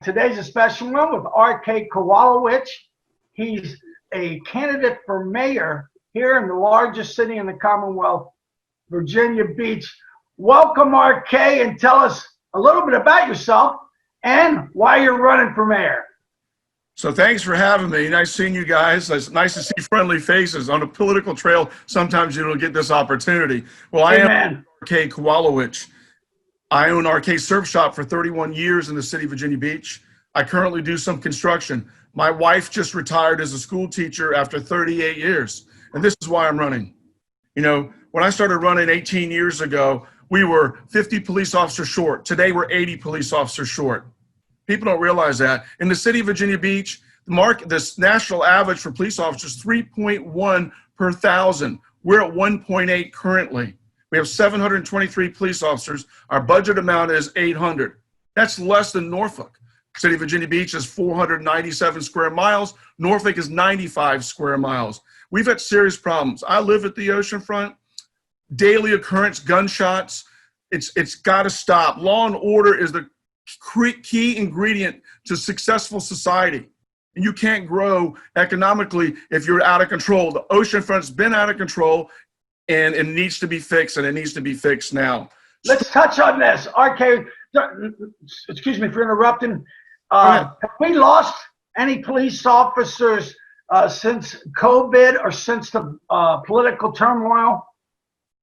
Today's a special one with R.K. Kowalewitch. He's a candidate for mayor here in the largest city in the Commonwealth, Virginia Beach. Welcome, R.K., and tell us a little bit about yourself and why you're running for mayor. So thanks for having me. Nice seeing you guys. It's nice to see friendly faces on a political trail. Sometimes you don't get this opportunity. Well, I am R.K. Kowalewitch. I own R.K. Surf Shop for 31 years in the city of Virginia Beach. I currently do some construction. My wife just retired as a school teacher after 38 years, and this is why I'm running. You know, when I started running 18 years ago, we were 50 police officers short. Today, we're 80 police officers short. People don't realize that. In the city of Virginia Beach, this national average for police officers, 3.1 per thousand. We're at 1.8 currently. We have 723 police officers. Our budget amount is 800. That's less than Norfolk. City of Virginia Beach is 497 square miles. Norfolk is 95 square miles. We've had serious problems. I live at the oceanfront. Daily occurrence, gunshots. It's got to stop. Law and order is the key ingredient to successful society. And you can't grow economically if you're out of control. The oceanfront's been out of control, and it needs to be fixed, and it needs to be fixed now. Let's touch on this. RK, excuse me for interrupting. Have we lost any police officers since COVID or since the political turmoil?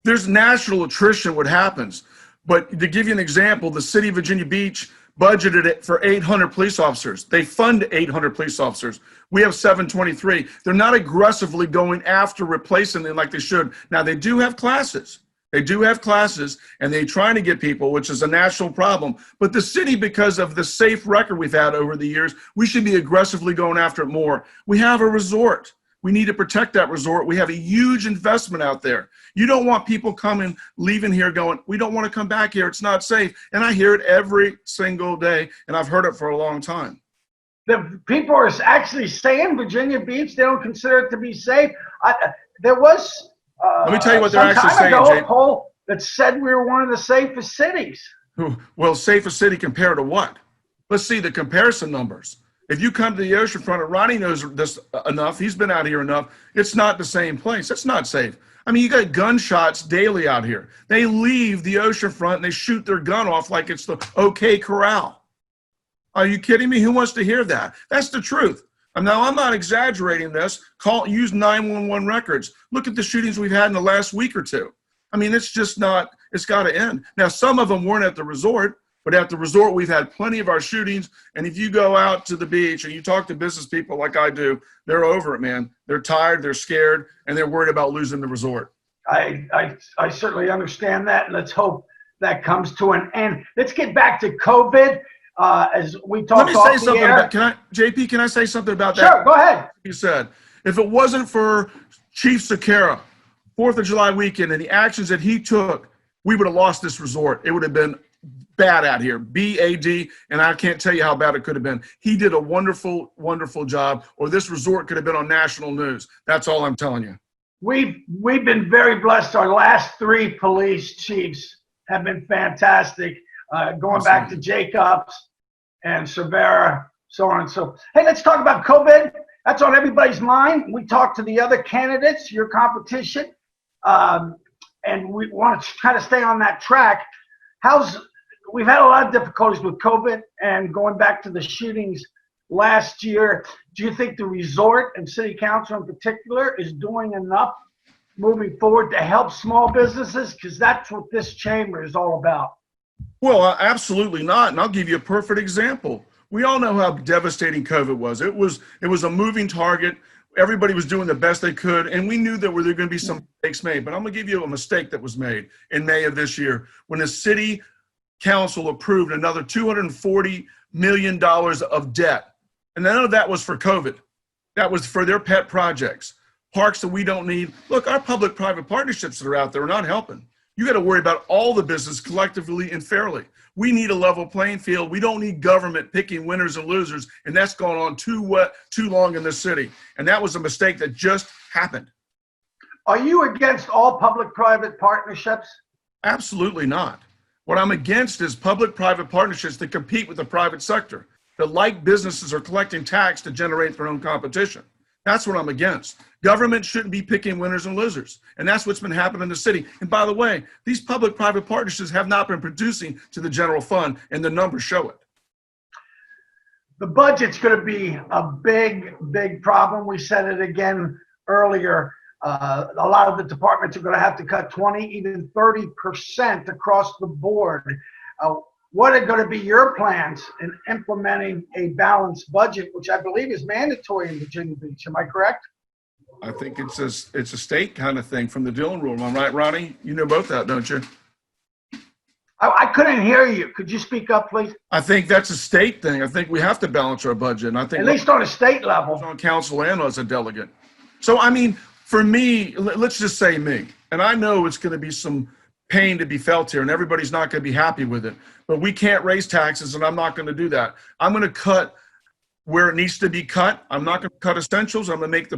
There's national attrition, what happens. But to give you an example, the city of Virginia Beach budgeted it for 800 police officers. They fund 800 police officers. We have 723. They're not aggressively going after replacing them like they should. Now, they do have classes. They do have classes, and they're trying to get people, which is a national problem. But the city, because of the safe record we've had over the years, we should be aggressively going after it more. We have a resort. We need to protect that resort. We have a huge investment out there. You don't want people coming, leaving here going, we don't want to come back here. It's not safe. And I hear it every single day, and I've heard it for a long time. The people are actually saying Virginia Beach, they don't consider it to be safe. There was let me tell you what they're actually saying, a poll that said we were one of the safest cities. Well, safest city compared to what? Let's see the comparison numbers. If you come to the oceanfront, and Ronnie knows this enough, he's been out here enough, it's not the same place. It's not safe. I mean, you got gunshots daily out here. They leave the oceanfront and they shoot their gun off like it's the OK Corral. Are you kidding me? Who wants to hear that? That's the truth. Now, I'm not exaggerating this. Use 911 records. Look at the shootings we've had in the last week or two. I mean, it's just not, it's got to end. Now, some of them weren't at the resort, but at the resort, we've had plenty of our shootings. And if you go out to the beach and you talk to business people like I do, they're over it, man. They're tired, they're scared, and they're worried about losing the resort. I certainly understand that. Let's hope that comes to an end. Let's get back to COVID. As we talked, let me say something about, JP, can I say something about that? Sure, go ahead. You said, if it wasn't for Chief Sakara, 4th of July weekend, and the actions that he took, we would have lost this resort. It would have been bad out here, B-A-D, and I can't tell you how bad it could have been. He did a wonderful, wonderful job, or this resort could have been on national news. That's all I'm telling you. We've been very blessed. Our last 3 police chiefs have been fantastic. Going back to Jacobs and Cervera, so on and so. Hey, let's talk about COVID. That's on everybody's mind. We talked to the other candidates, your competition, and we want to try to stay on that track. We've had a lot of difficulties with COVID and going back to the shootings last year. Do you think the resort and city council in particular is doing enough moving forward to help small businesses? Because that's what this chamber is all about. Well, absolutely not. And I'll give you a perfect example. We all know how devastating COVID was. It was a moving target. Everybody was doing the best they could. And we knew that there were going to be some mistakes made. But I'm going to give you a mistake that was made in May of this year when the city council approved another $240 million of debt. And none of that was for COVID. That was for their pet projects, parks that we don't need. Look, our public-private partnerships that are out there are not helping. You got to worry about all the business collectively and fairly. We need a level playing field. We don't need government picking winners and losers, and that's gone on too long in this city. And that was a mistake that just happened. Are you against all public-private partnerships? Absolutely not. What I'm against is public-private partnerships that compete with the private sector. that like businesses are collecting tax to generate their own competition. That's what I'm against. Government shouldn't be picking winners and losers. And that's what's been happening in the city. And by the way, these public-private partnerships have not been producing to the general fund, and the numbers show it. The budget's going to be a big, big problem. We said it again earlier. A lot of the departments are going to have to cut 20, even 30% across the board. What are going to be your plans in implementing a balanced budget, which I believe is mandatory in Virginia Beach? Am I correct? I think it's a state kind of thing from the Dillon rule. Am I right, Ronnie? You know both that, don't you? I couldn't hear you. Could you speak up, please? I think that's a state thing. I think we have to balance our budget. And I think at least on a state level. On council and as a delegate. So, I mean, for me, let's just say me, and I know it's going to be some pain to be felt here and everybody's not going to be happy with it, but we can't raise taxes and I'm not going to do that. I'm going to cut where it needs to be cut. I'm not going to cut essentials. I'm going to make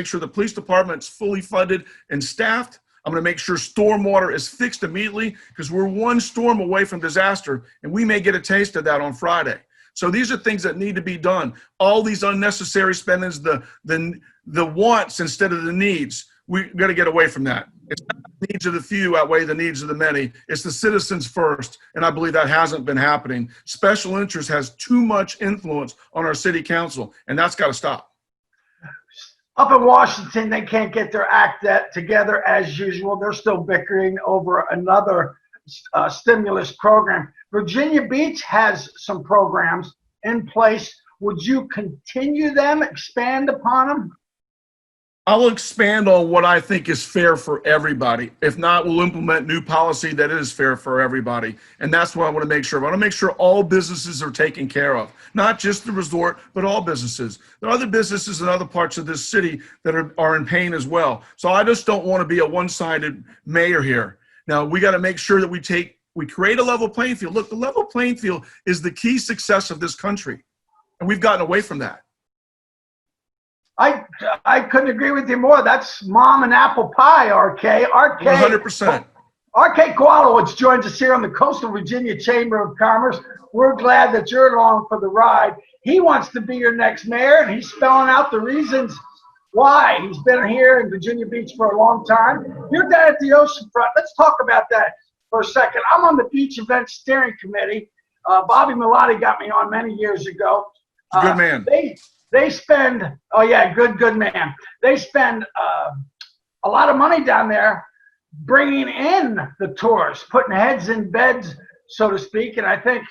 sure the police department's fully funded and staffed. I'm going to make sure stormwater is fixed immediately because we're one storm away from disaster and we may get a taste of that on Friday. So these are things that need to be done. All these unnecessary spendings, the wants instead of the needs, we got to get away from that. It's not the needs of the few outweigh the needs of the many. It's the citizens first, and I believe that hasn't been happening. Special interest has too much influence on our city council, and that's got to stop. Up in Washington, they can't get their act together as usual. They're still bickering over another stimulus program. Virginia Beach has some programs in place. Would you continue them, expand upon them? I'll expand on what I think is fair for everybody. If not, we'll implement new policy that is fair for everybody. And that's what I want to make sure of. I want to make sure all businesses are taken care of, not just the resort, but all businesses. There are other businesses in other parts of this city that are in pain as well. So I just don't want to be a one-sided mayor here. Now, we got to make sure that we create a level playing field. Look, the level playing field is the key success of this country. And we've gotten away from that. I couldn't agree with you more. That's mom and apple pie, RK. 100%. RK Kowalewitch joins us here on the Coastal Virginia Chamber of Commerce. We're glad that you're along for the ride. He wants to be your next mayor, and he's spelling out the reasons why. He's been here in Virginia Beach for a long time. You're down at the oceanfront. Let's talk about that for a second. I'm on the Beach Event Steering Committee. Bobby Milotti got me on many years ago. Good man. They spend, oh yeah, good man. They spend a lot of money down there bringing in the tourists, putting heads in beds, so to speak. And I think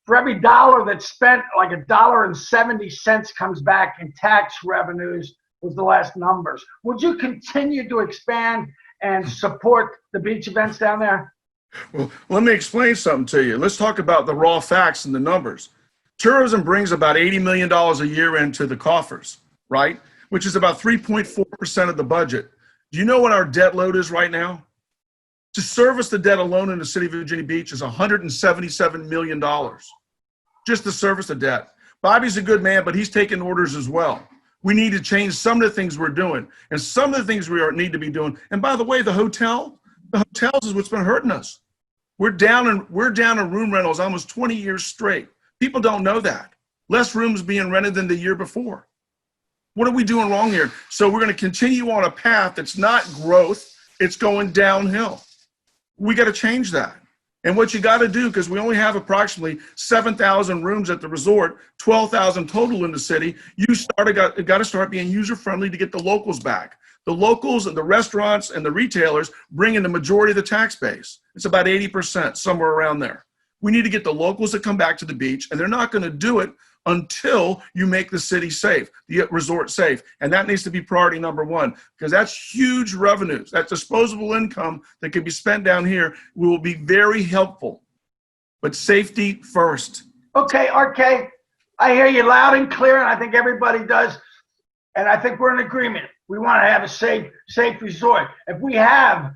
for every dollar that's spent, like $1.70 comes back in tax revenues was the last numbers. Would you continue to expand and support the beach events down there? Well, let me explain something to you. Let's talk about the raw facts and the numbers. Tourism brings about $80 million a year into the coffers, right? Which is about 3.4% of the budget. Do you know what our debt load is right now? To service the debt alone in the city of Virginia Beach is $177 million. Just to service the debt. Bobby's a good man, but he's taking orders as well. We need to change some of the things we're doing and some of the things we need to be doing. And by the way, the hotels is what's been hurting us. We're down in room rentals almost 20 years straight. People don't know that. Less rooms being rented than the year before. What are we doing wrong here? So we're going to continue on a path that's not growth, it's going downhill. We got to change that. And what you got to do, because we only have approximately 7,000 rooms at the resort, 12,000 total in the city, you got to start being user-friendly to get the locals back. The locals and the restaurants and the retailers bring in the majority of the tax base. It's about 80%, somewhere around there. We need to get the locals to come back to the beach, and they're not going to do it until you make the city safe, the resort safe. And that needs to be priority number one, because that's huge revenues. That disposable income that can be spent down here will be very helpful. But safety first. Okay, RK, I hear you loud and clear, and I think everybody does. And I think we're in agreement. We want to have a safe resort. If we have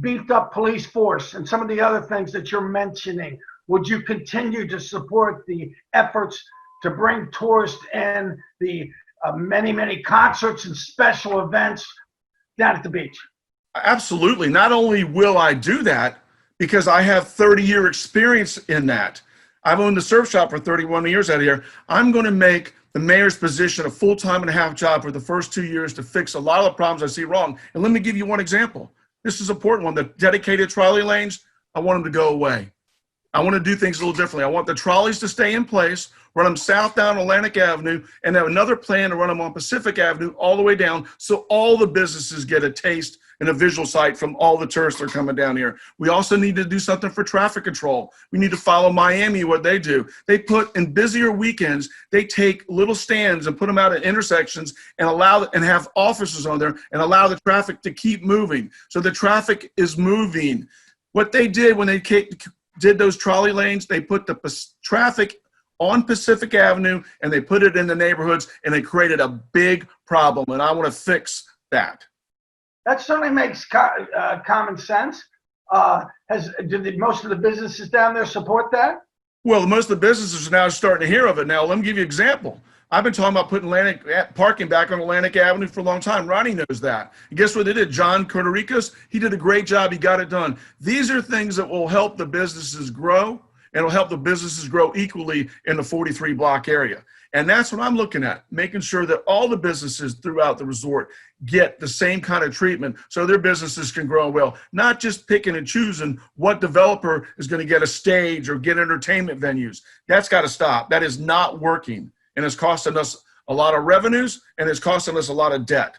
beefed up police force and some of the other things that you're mentioning, would you continue to support the efforts to bring tourists in, the many concerts and special events down at the beach? Absolutely. Not only will I do that, because I have 30-year experience in that, I've owned the surf shop for 31 years out here. I'm going to make the mayor's position a full-time and a half job for the first 2 years to fix a lot of the problems I see wrong. And let me give you one example. This is an important one. The dedicated trolley lanes, I want them to go away. I want to do things a little differently. I want the trolleys to stay in place, run them south down Atlantic Avenue, and have another plan to run them on Pacific Avenue all the way down so all the businesses get a taste and a visual sight from all the tourists that are coming down here. We also need to do something for traffic control. We need to follow Miami, what they do. They put in busier weekends, they take little stands and put them out at intersections and have officers on there and allow the traffic to keep moving. So the traffic is moving. What they did when they did those trolley lanes, they put the traffic on Pacific Avenue and they put it in the neighborhoods and they created a big problem. And I want to fix that. That certainly makes common sense. Did most of the businesses down there support that? Well, most of the businesses are now starting to hear of it. Now, let me give you an example. I've been talking about putting parking back on Atlantic Avenue for a long time. Ronnie knows that. And guess what they did? John Cordericus, he did a great job. He got it done. These are things that will help the businesses grow, and will help the businesses grow equally in the 43 block area. And that's what I'm looking at, making sure that all the businesses throughout the resort get the same kind of treatment so their businesses can grow well, not just picking and choosing what developer is going to get a stage or get entertainment venues. That's got to stop. That is not working. And it's costing us a lot of revenues, and it's costing us a lot of debt.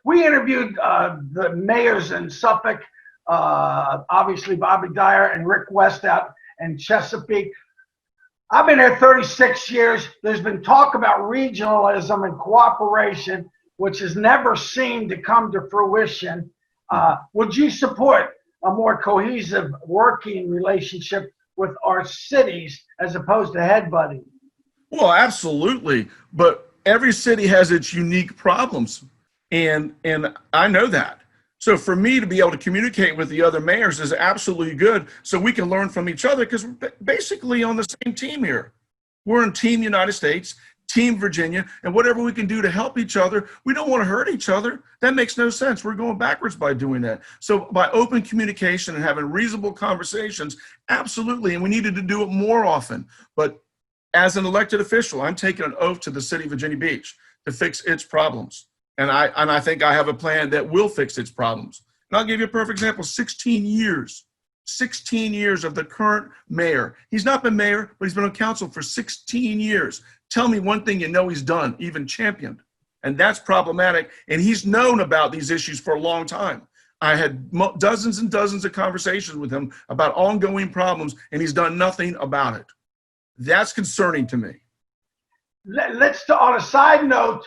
We interviewed the mayors in Suffolk, obviously Bobby Dyer and Rick West out in Chesapeake. I've been here 36 years. There's been talk about regionalism and cooperation, which has never seemed to come to fruition. Would you support a more cohesive working relationship with our cities as opposed to headbutting? Well, absolutely. But every city has its unique problems. And I know that. So for me to be able to communicate with the other mayors is absolutely good so we can learn from each other because we're basically on the same team here. We're in Team United States, Team Virginia, and whatever we can do to help each other. We don't want to hurt each other. That makes no sense. We're going backwards by doing that. So by open communication and having reasonable conversations, absolutely. And we needed to do it more often. But as an elected official, I'm taking an oath to the city of Virginia Beach to fix its problems. And I think I have a plan that will fix its problems. And I'll give you a perfect example. 16 years of the current mayor. He's not been mayor, but he's been on council for 16 years. Tell me one thing you know he's done, even championed. And that's problematic. And he's known about these issues for a long time. I had dozens and dozens of conversations with him about ongoing problems, and he's done nothing about it. That's concerning to me. Let's, on a side note,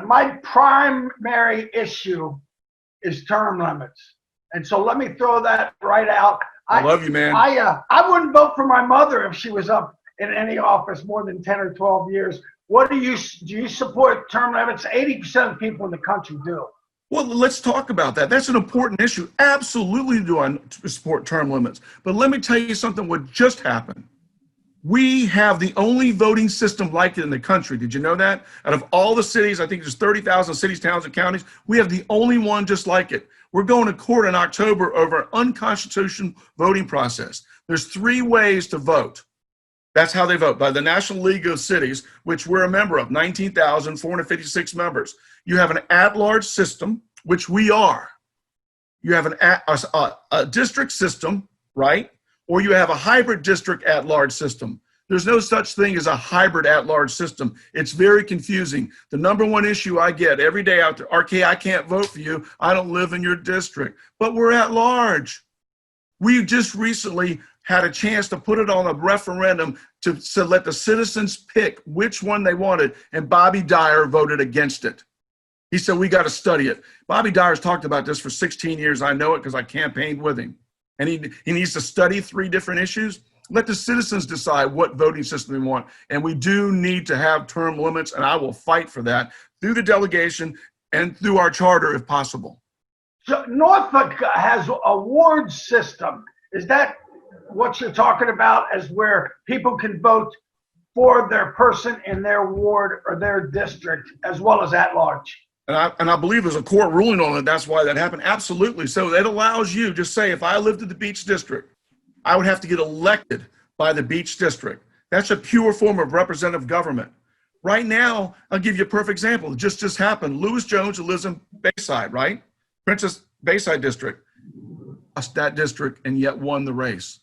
my primary issue is term limits. And so let me throw that right out. I love you, man. I wouldn't vote for my mother if she was up in any office more than 10 or 12 years. Do you support term limits? 80% of people in the country do. Well, let's talk about that. That's an important issue. Absolutely do I support term limits. But let me tell you something what just happened. We have the only voting system like it in the country. Did you know that? Out of all the cities, I think there's 30,000 cities, towns, and counties, we have the only one just like it. We're going to court in October over an unconstitutional voting process. There's 3 ways to vote. That's how they vote, by the National League of Cities, which we're a member of, 19,456 members. You have an at-large system, which we are. You have a district system, right? Or you have a hybrid district at-large system. There's no such thing as a hybrid at-large system. It's very confusing. The number one issue I get every day out there, RK, I can't vote for you. I don't live in your district. But we're at-large. We just recently had a chance to put it on a referendum to let the citizens pick which one they wanted, and Bobby Dyer voted against it. He said, we got to study it. Bobby Dyer's talked about this for 16 years. I know it because I campaigned with him. And he needs to study 3 different issues. Let the citizens decide what voting system they want. And we do need to have term limits, and I will fight for that through the delegation and through our charter if possible. So Norfolk has a ward system. Is that what you're talking about, as where people can vote for their person in their ward or their district as well as at large? And I believe there's a court ruling on it. That's why that happened. Absolutely. So it allows you, just say, if I lived in the Beach District, I would have to get elected by the Beach District. That's a pure form of representative government. Right now, I'll give you a perfect example. It just happened. Lewis Jones, who lives in Bayside, right? Princess Bayside District, lost that district and yet won the race.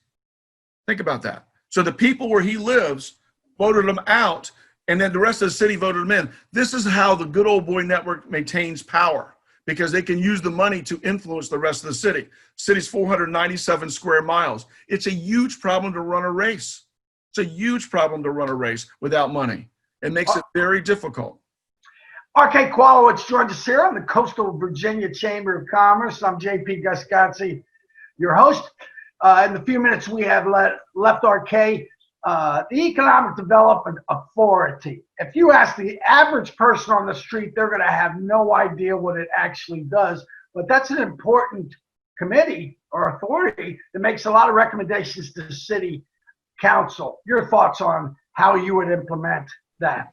Think about that. So the people where he lives voted him out, and then the rest of the city voted him in. This is how the good old boy network maintains power, because they can use the money to influence the rest of the city. City's 497 square miles. It's a huge problem to run a race. It's a huge problem to run a race without money. It makes it very difficult. R.K. Kowalewitch joins us here on the Coastal Virginia Chamber of Commerce. I'm J.P. Guscozzi, your host. In the few minutes we have left, R.K., the Economic Development Authority. If you ask the average person on the street, they're going to have no idea what it actually does. But that's an important committee or authority that makes a lot of recommendations to the city council. Your thoughts on how you would implement that?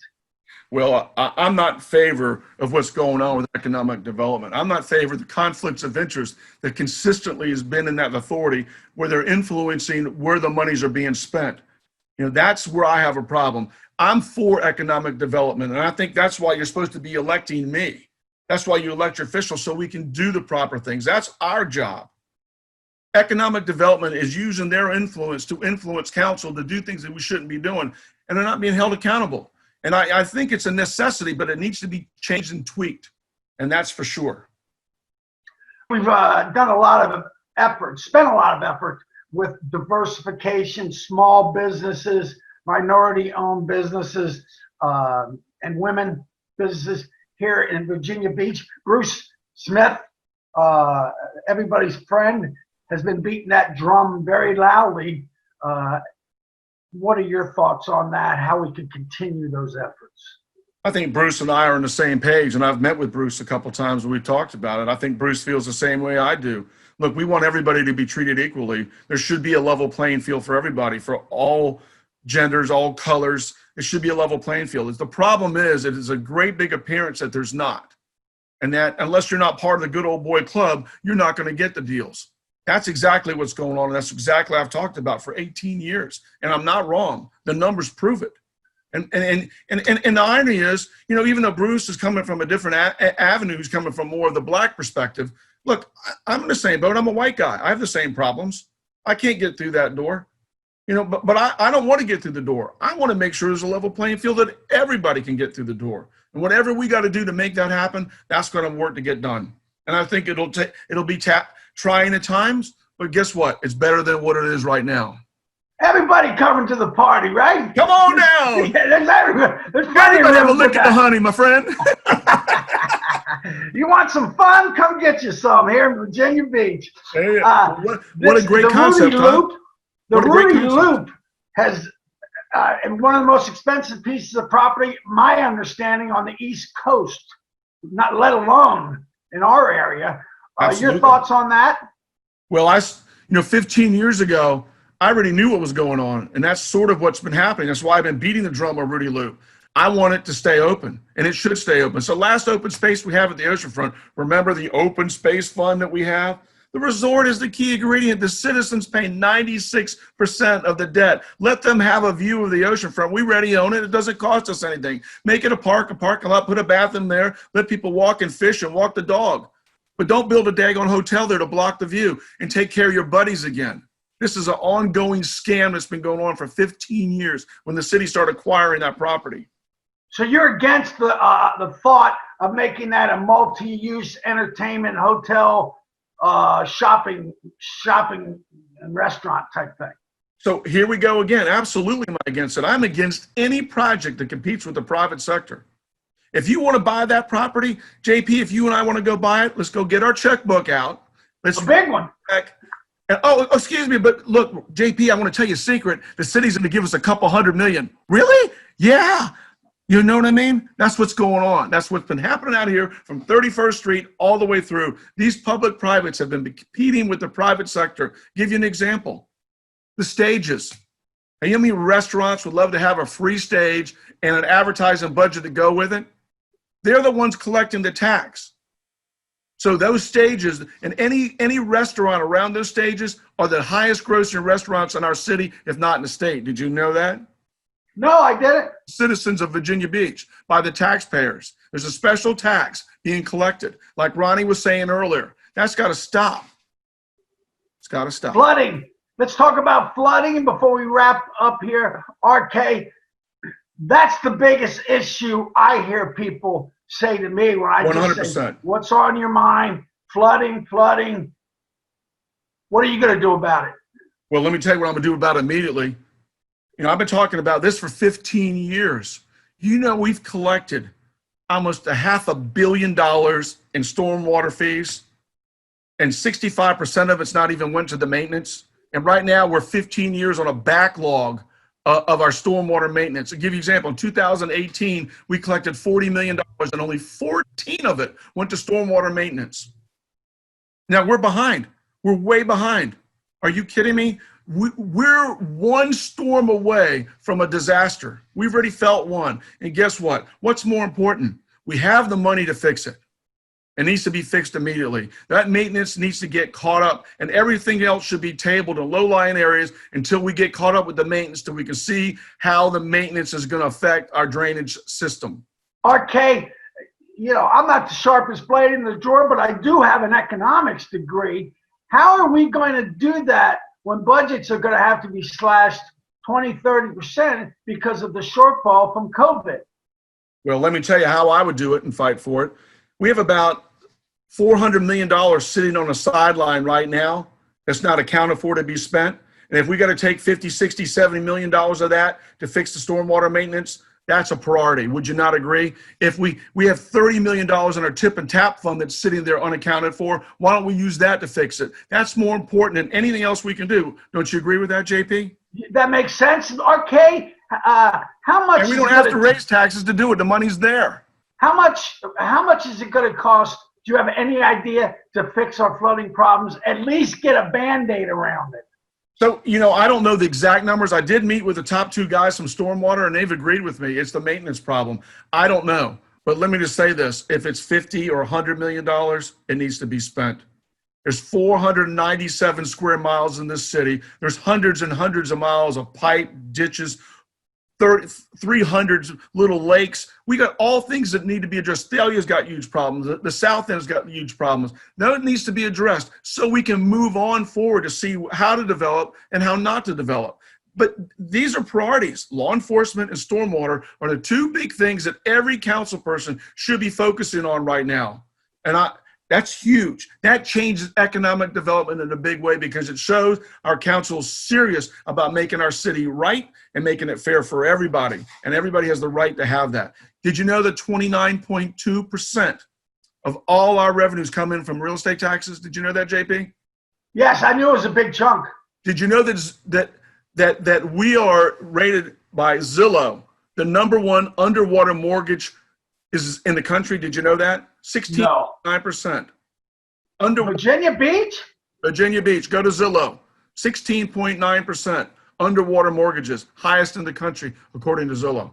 Well, I'm not in favor of what's going on with economic development. I'm not in favor of the conflicts of interest that consistently has been in that authority, where they're influencing where the monies are being spent. You know, that's where I have a problem. I'm for economic development, and I think that's why you're supposed to be electing me. That's why you elect your officials, so we can do the proper things. That's our job. Economic development is using their influence to influence council to do things that we shouldn't be doing, and they're not being held accountable. And I think it's a necessity, but it needs to be changed and tweaked, and that's for sure. We've done a lot of effort, spent a lot of effort with diversification, small businesses, minority-owned businesses, and women businesses here in Virginia Beach. Bruce Smith, everybody's friend, has been beating that drum very loudly. What are your thoughts on that, how we can continue those efforts? I think Bruce and I are on the same page, and I've met with Bruce a couple of times and we've talked about it. I think Bruce feels the same way I do. Look, we want everybody to be treated equally. There should be a level playing field for everybody, for all genders, all colors. It should be a level playing field. The problem is, it is a great big appearance that there's not. And that unless you're not part of the good old boy club, you're not going to get the deals. That's exactly what's going on. And that's exactly what I've talked about for 18 years. And I'm not wrong. The numbers prove it. And the irony is, you know, even though Bruce is coming from a different avenue, he's coming from more of the black perspective. Look, I'm in the same boat. I'm a white guy. I have the same problems. I can't get through that door. You know, but I don't want to get through the door. I want to make sure there's a level playing field that everybody can get through the door. And whatever we got to do to make that happen, that's going to work to get done. And I think it'll be trying at times, but guess what? It's better than what it is right now. Everybody coming to the party, right? Come on down. Yeah, there's everybody. There's Everybody have a lick at the honey, my friend. You want some fun? Come get you some here in Virginia Beach. Hey, what a great concept, huh? The Rudy Loop has one of the most expensive pieces of property, my understanding, on the East Coast, not let alone in our area. Your thoughts on that? Well, 15 years ago, I already knew what was going on, and that's sort of what's been happening. That's why I've been beating the drum on Rudy Loop. I want it to stay open, and it should stay open. So last open space we have at the oceanfront, remember the open space fund that we have? The resort is the key ingredient. The citizens pay 96% of the debt. Let them have a view of the oceanfront. We already own it. It doesn't cost us anything. Make it a parking lot, put a bathroom there, let people walk and fish and walk the dog. But don't build a daggone hotel there to block the view, and take care of your buddies again. This is an ongoing scam that's been going on for 15 years when the city started acquiring that property. So you're against the thought of making that a multi-use entertainment hotel, shopping and restaurant type thing? So here we go again. Absolutely, I'm against it. I'm against any project that competes with the private sector. If you want to buy that property, JP, if you and I want to go buy it, let's go get our checkbook out. Let's a big one. And, excuse me, but look, JP, I want to tell you a secret. The city's going to give us a couple $100 million. Really? Yeah. You know what I mean? That's what's going on. That's what's been happening out here from 31st Street all the way through. These public privates have been competing with the private sector. Give you an example. The stages. And you know how many restaurants would love to have a free stage and an advertising budget to go with it? They're the ones collecting the tax. So those stages and any restaurant around those stages are the highest grossing restaurants in our city, if not in the state. Did you know that? No, I didn't. Citizens of Virginia Beach by the taxpayers. There's a special tax being collected. Like Ronnie was saying earlier, that's got to stop. It's got to stop. Flooding. Let's talk about flooding before we wrap up here. RK, that's the biggest issue I hear people say to me when I just 100%. say, what's on your mind? Flooding. What are you going to do about it? Well, let me tell you what I'm going to do about it immediately. I've been talking about this for 15 years. We've collected almost $500 million in stormwater fees, and 65% of it's not even went to the maintenance. And right now we're 15 years on a backlog of our stormwater maintenance. To give you an example, in 2018, we collected $40 million and only 14 of it went to stormwater maintenance. Now we're behind. We're way behind. Are you kidding me? We're one storm away from a disaster. We've already felt one. And guess what? What's more important? We have the money to fix it. It needs to be fixed immediately. That maintenance needs to get caught up, and everything else should be tabled in low-lying areas until we get caught up with the maintenance, so we can see how the maintenance is going to affect our drainage system. RK, I'm not the sharpest blade in the drawer, but I do have an economics degree. How are we going to do that when budgets are going to have to be slashed 20-30% because of the shortfall from COVID? Well, let me tell you how I would do it and fight for it. We have about $400 million sitting on a sideline right now that's not accounted for to be spent. And if we got to take 50, 60, $70 million of that to fix the stormwater maintenance, that's a priority. Would you not agree? If we have $30 million in our tip and tap fund that's sitting there unaccounted for, why don't we use that to fix it? That's more important than anything else we can do. Don't you agree with that, JP? That makes sense. RK, how much? And we don't have to raise taxes to do it. The money's there. How much is it going to cost? Do you have any idea to fix our flooding problems? At least get a Band-Aid around it. So, I don't know the exact numbers. I did meet with the top two guys from Stormwater, and they've agreed with me. It's the maintenance problem. I don't know. But let me just say this. If it's $50 or $100 million, it needs to be spent. There's 497 square miles in this city. There's hundreds and hundreds of miles of pipe, ditches, 300 little lakes. We got all things that need to be addressed. Thalia's got huge problems. The South End's got huge problems. That needs to be addressed so we can move on forward to see how to develop and how not to develop. But these are priorities. Law enforcement and stormwater are the two big things that every council person should be focusing on right now. And that's huge. That changes economic development in a big way because it shows our council is serious about making our city right and making it fair for everybody. And everybody has the right to have that. Did you know that 29.2% of all our revenues come in from real estate taxes? Did you know that, JP? Yes, I knew it was a big chunk. Did you know that we are rated by Zillow, the #1 underwater mortgage is in the country? Did you know that? 16.9%. Virginia Beach? Virginia Beach. Go to Zillow. 16.9% underwater mortgages, highest in the country, according to Zillow.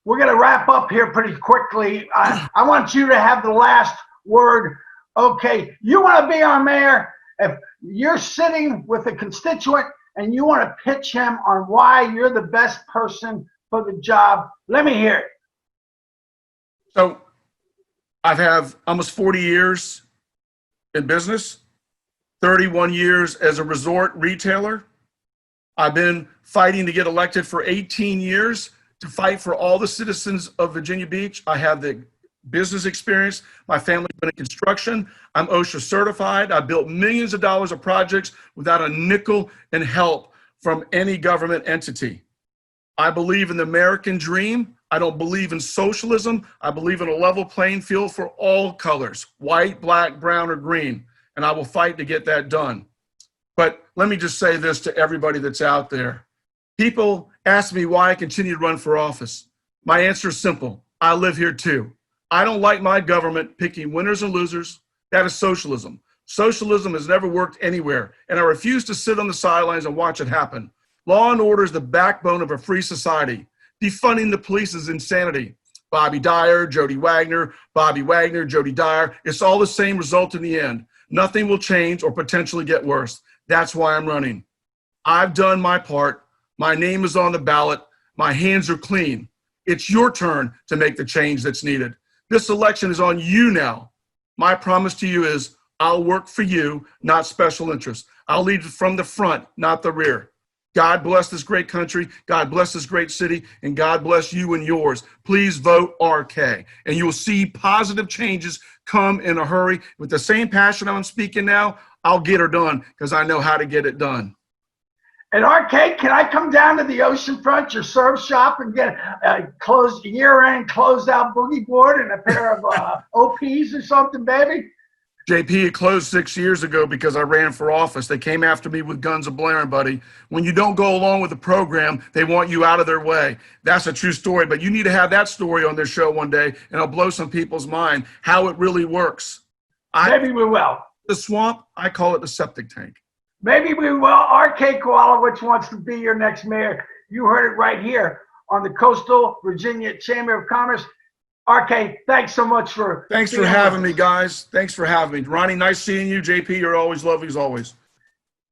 We're going to wrap up here pretty quickly. I want you to have the last word. Okay, you want to be our mayor? If you're sitting with a constituent and you want to pitch him on why you're the best person for the job, let me hear it. So I've had almost 40 years in business, 31 years as a resort retailer. I've been fighting to get elected for 18 years to fight for all the citizens of Virginia Beach. I have the business experience. My family's been in construction. I'm OSHA certified. I built millions of dollars of projects without a nickel in help from any government entity. I believe in the American dream. I don't believe in socialism. I believe in a level playing field for all colors, white, black, brown, or green. And I will fight to get that done. But let me just say this to everybody that's out there. People ask me why I continue to run for office. My answer is simple. I live here too. I don't like my government picking winners and losers. That is socialism. Socialism has never worked anywhere, and I refuse to sit on the sidelines and watch it happen. Law and order is the backbone of a free society. Defunding the police is insanity. Bobby Dyer, Jody Wagner, Bobby Wagner, Jody Dyer. It's all the same result in the end. Nothing will change or potentially get worse. That's why I'm running. I've done my part. My name is on the ballot. My hands are clean. It's your turn to make the change that's needed. This election is on you now. My promise to you is I'll work for you, not special interests. I'll lead from the front, not the rear. God bless this great country. God bless this great city. And God bless you and yours. Please vote RK. And you will see positive changes come in a hurry. With the same passion I'm speaking now, I'll get her done because I know how to get it done. And RK, can I come down to the oceanfront, your surf shop, and get a year-end closed-out boogie board and a pair of OPs or something, baby? JP, it closed 6 years ago because I ran for office. They came after me with guns a-blaring, buddy. When you don't go along with the program, they want you out of their way. That's a true story, but you need to have that story on this show one day, and it'll blow some people's mind how it really works. Maybe we will. The swamp, I call it the septic tank. Maybe we will. RK Kowalewitch wants to be your next mayor. You heard it right here on the Coastal Virginia Chamber of Commerce. RK, thanks so much for having me, guys. Thanks for having me. Ronnie, nice seeing you. JP, you're always lovely as always.